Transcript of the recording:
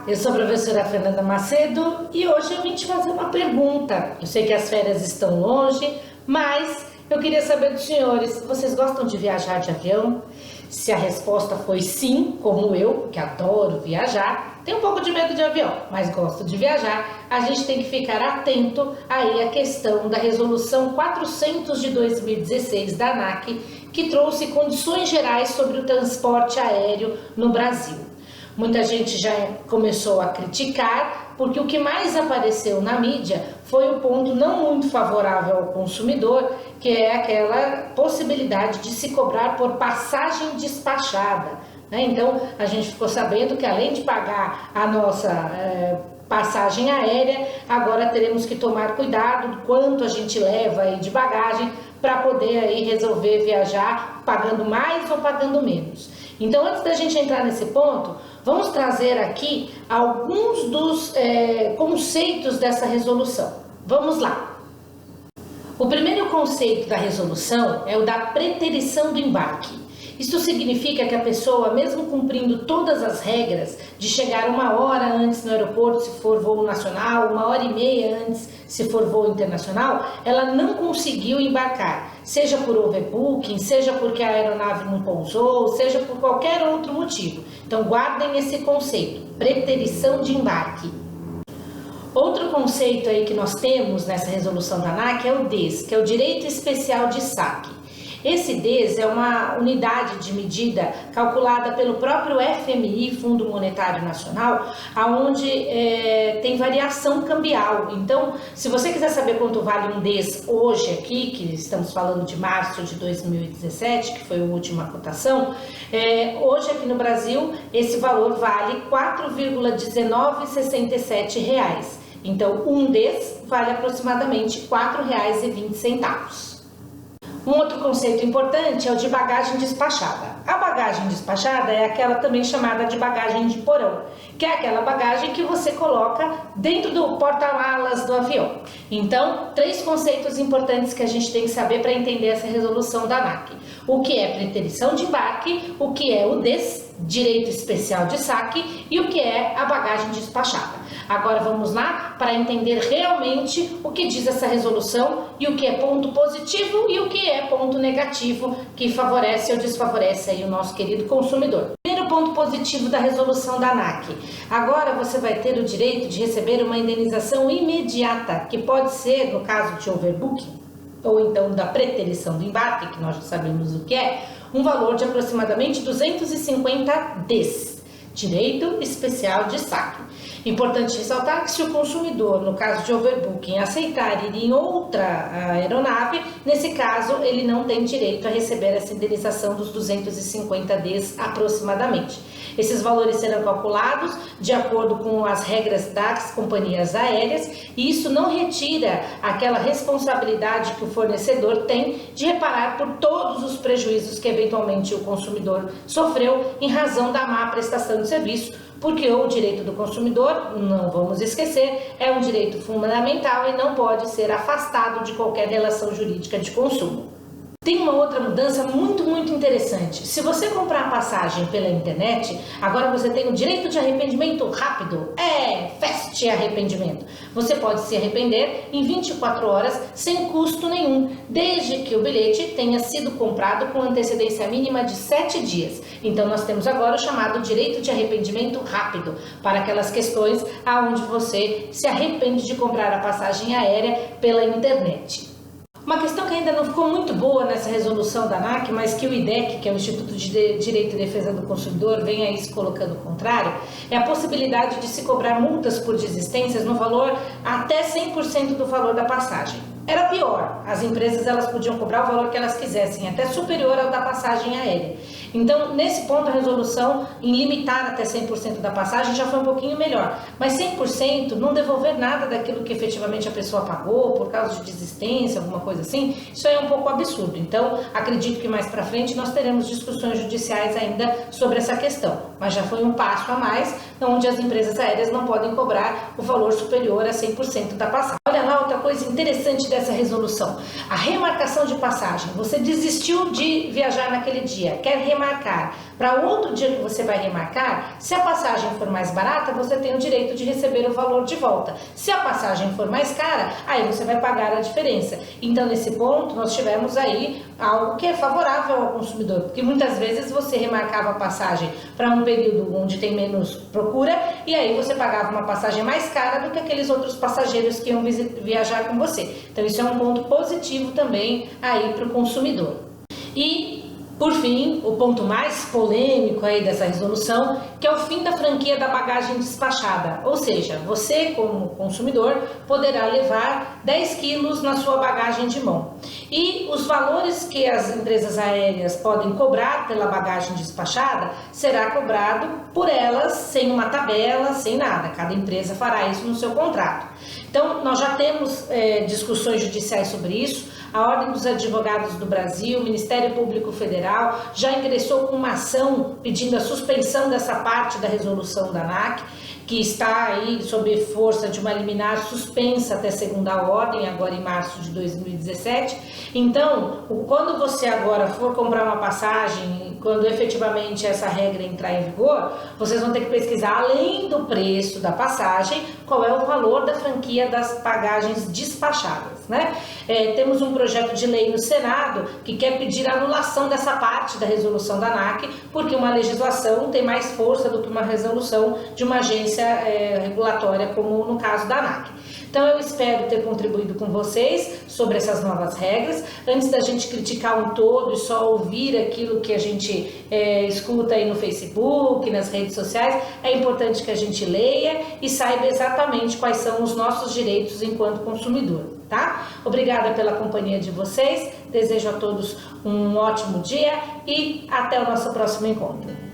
eu sou a professora Fernanda Macedo e hoje eu vim te fazer uma pergunta. Eu sei que as férias estão longe, mas eu queria saber dos senhores, vocês gostam de viajar de avião? Se a resposta foi sim, como eu, que adoro viajar, tenho um pouco de medo de avião, mas gosto de viajar, a gente tem que ficar atento aí à questão da resolução 400 de 2016 da ANAC, que trouxe condições gerais sobre o transporte aéreo no Brasil. Muita gente já começou a criticar, porque o que mais apareceu na mídia foi o ponto não muito favorável ao consumidor, que é aquela possibilidade de se cobrar por passagem despachada, né? Então, a gente ficou sabendo que além de pagar a nossa passagem aérea, agora teremos que tomar cuidado do quanto a gente leva aí de bagagem para poder aí resolver viajar pagando mais ou pagando menos. Então, antes da gente entrar nesse ponto, vamos trazer aqui alguns dos conceitos dessa resolução. Vamos lá. O primeiro conceito da resolução é o da preterição do embarque. Isso significa que a pessoa, mesmo cumprindo todas as regras de chegar 1 hora antes no aeroporto se for voo nacional, 1h30 antes se for voo internacional, ela não conseguiu embarcar, seja por overbooking, seja porque a aeronave não pousou, seja por qualquer outro motivo. Então guardem esse conceito, preterição de embarque. Outro conceito aí que nós temos nessa resolução da ANAC é o DES, que é o Direito Especial de Saque. Esse DES é uma unidade de medida calculada pelo próprio FMI, Fundo Monetário Nacional, onde tem variação cambial. Então, se você quiser saber quanto vale um DES hoje aqui, que estamos falando de março de 2017, que foi a última cotação, hoje aqui no Brasil esse valor vale R$ 4,1967. Então, um DES vale aproximadamente R$ 4,20. Um outro conceito importante é o de bagagem despachada. A bagagem despachada é aquela também chamada de bagagem de porão, que é aquela bagagem que você coloca dentro do porta-malas do avião. Então, 3 conceitos importantes que a gente tem que saber para entender essa resolução da ANAC. O que é preterição de embarque, o que é o DES, Direito Especial de Saque, e o que é a bagagem despachada. Agora vamos lá para entender realmente o que diz essa resolução e o que é ponto positivo e o que é ponto negativo que favorece ou desfavorece aí o nosso querido consumidor. Primeiro ponto positivo da resolução da ANAC. Agora você vai ter o direito de receber uma indenização imediata, que pode ser, no caso de overbooking, ou então da preterição do embarque, que nós já sabemos o que é, um valor de aproximadamente 250 DES, Direito Especial de Saque. Importante ressaltar que se o consumidor, no caso de overbooking, aceitar ir em outra aeronave, nesse caso ele não tem direito a receber essa indenização dos 250 Ds aproximadamente. Esses valores serão calculados de acordo com as regras das companhias aéreas e isso não retira aquela responsabilidade que o fornecedor tem de reparar por todos os prejuízos que eventualmente o consumidor sofreu em razão da má prestação de serviço, porque o direito do consumidor, não vamos esquecer, é um direito fundamental e não pode ser afastado de qualquer relação jurídica de consumo. Tem uma outra mudança muito interessante. Se você comprar a passagem pela internet, agora você tem o direito de arrependimento rápido. Fast arrependimento. Você pode se arrepender em 24 horas sem custo nenhum, desde que o bilhete tenha sido comprado com antecedência mínima de 7 dias. Então nós temos agora o chamado direito de arrependimento rápido, para aquelas questões aonde você se arrepende de comprar a passagem aérea pela internet. Uma questão que ainda não ficou muito boa nessa resolução da ANAC, mas que o IDEC, que é o Instituto de Direito e Defesa do Consumidor, vem aí se colocando o contrário, é a possibilidade de se cobrar multas por desistências no valor até 100% do valor da passagem. Era pior, as empresas elas podiam cobrar o valor que elas quisessem, até superior ao da passagem aérea. Então, nesse ponto, a resolução em limitar até 100% da passagem já foi um pouquinho melhor. Mas 100% não devolver nada daquilo que efetivamente a pessoa pagou por causa de desistência, alguma coisa assim, isso aí é um pouco absurdo. Então, acredito que mais para frente nós teremos discussões judiciais ainda sobre essa questão. Mas já foi um passo a mais, onde as empresas aéreas não podem cobrar o valor superior a 100% da passagem. Olha lá outra coisa interessante dessa resolução, a remarcação de passagem. Você desistiu de viajar naquele dia, quer remarcar. Para outro dia que você vai remarcar, se a passagem for mais barata, você tem o direito de receber o valor de volta. Se a passagem for mais cara, aí você vai pagar a diferença. Então, nesse ponto, nós tivemos aí algo que é favorável ao consumidor, porque muitas vezes você remarcava a passagem para um período onde tem menos procura e aí você pagava uma passagem mais cara do que aqueles outros passageiros que iam viajar com você. Então, isso é um ponto positivo também aí para o consumidor. E por fim, o ponto mais polêmico aí dessa resolução, que é o fim da franquia da bagagem despachada. Ou seja, você como consumidor poderá levar 10 quilos na sua bagagem de mão. E os valores que as empresas aéreas podem cobrar pela bagagem despachada será cobrado por elas sem uma tabela, sem nada. Cada empresa fará isso no seu contrato. Então, nós já temos discussões judiciais sobre isso. A Ordem dos Advogados do Brasil, o Ministério Público Federal, já ingressou com uma ação pedindo a suspensão dessa parte da resolução da ANAC, que está aí sob força de uma liminar suspensa até segunda ordem, agora em março de 2017. Então, quando você agora for comprar uma passagem, quando efetivamente essa regra entrar em vigor, vocês vão ter que pesquisar, além do preço da passagem, qual é o valor da franquia das bagagens despachadas, né? Temos um projeto de lei no Senado que quer pedir a anulação dessa parte da resolução da ANAC, porque uma legislação tem mais força do que uma resolução de uma agência regulatória, como no caso da ANAC. Então eu espero ter contribuído com vocês sobre essas novas regras. Antes da gente criticar um todo e só ouvir aquilo que a gente escuta aí no Facebook, nas redes sociais, é importante que a gente leia e saiba exatamente quais são os nossos direitos enquanto consumidor, tá? Obrigada pela companhia de vocês, desejo a todos um ótimo dia e até o nosso próximo encontro.